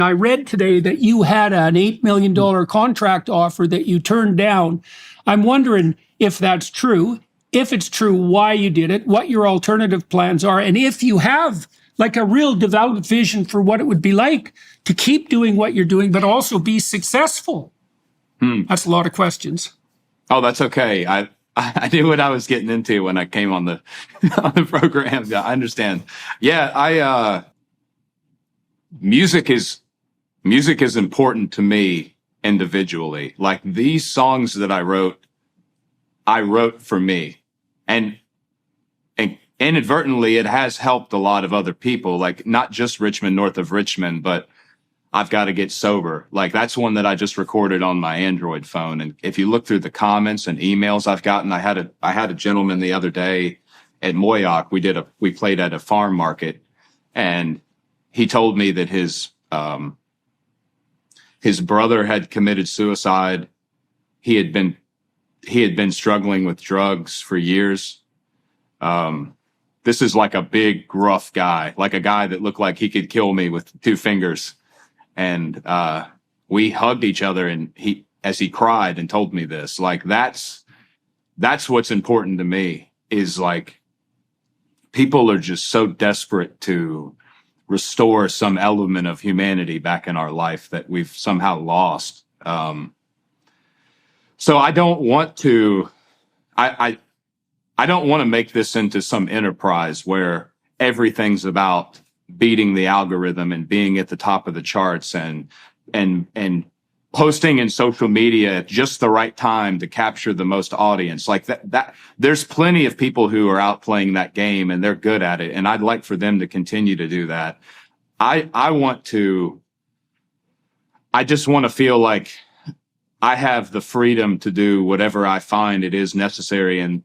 I read today that you had an $8 million contract offer that you turned down. I'm wondering if that's true. If it's true, why you did it, what your alternative plans are, and if you have like a real developed vision for what it would be like to keep doing what you're doing, but also be successful. That's a lot of questions. Oh, that's okay. I knew what I was getting into when I came on the on the program. Yeah, I understand. Yeah, music is important to me individually. Like these songs that I wrote for me, and inadvertently it has helped a lot of other people, like not just Richmond, north of Richmond, but I've got to get sober. Like that's one that I just recorded on my Android phone. And if you look through the comments and emails I've gotten, I had a gentleman the other day at Moyock. We played at a farm market, and he told me that his brother had committed suicide. He had been struggling with drugs for years. This is like a big, gruff guy, like a guy that looked like he could kill me with two fingers. And we hugged each other, and as he cried and told me this, like that's what's important to me, is like people are just so desperate to restore some element of humanity back in our life that we've somehow lost. So I don't want to, I don't want to make this into some enterprise where everything's about beating the algorithm and being at the top of the charts and posting in social media at just the right time to capture the most audience. Like that there's plenty of people who are out playing that game and they're good at it. And I'd like for them to continue to do that. I just want to feel like I have the freedom to do whatever I find it is necessary in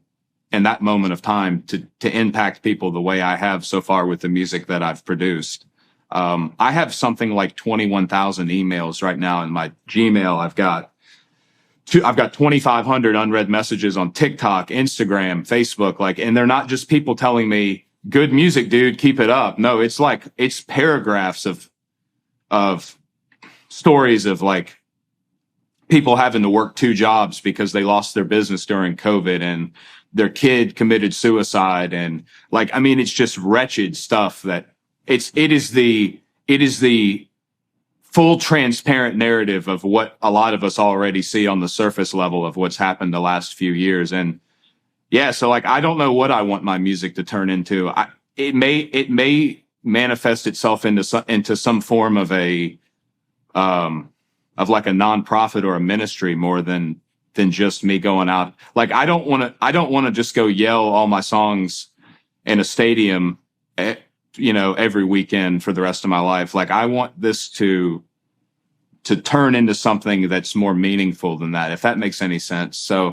that moment of time to impact people the way I have so far with the music that I've produced. I have something like 21,000 emails right now in my Gmail. I've got 2,500 unread messages on TikTok, Instagram, Facebook, and they're not just people telling me, good music, dude, keep it up. No, it's paragraphs of stories of like people having to work 2 jobs because they lost their business during COVID and their kid committed suicide. And like, I mean, it's just wretched stuff that it is the full transparent narrative of what a lot of us already see on the surface level of what's happened the last few years. And yeah, so like, I don't know what I want my music to turn into. It may manifest itself into some form of like a nonprofit or a ministry more than just me going out. Like, I don't want to just go yell all my songs in a stadium, every weekend for the rest of my life. Like, I want this to turn into something that's more meaningful than that, if that makes any sense. So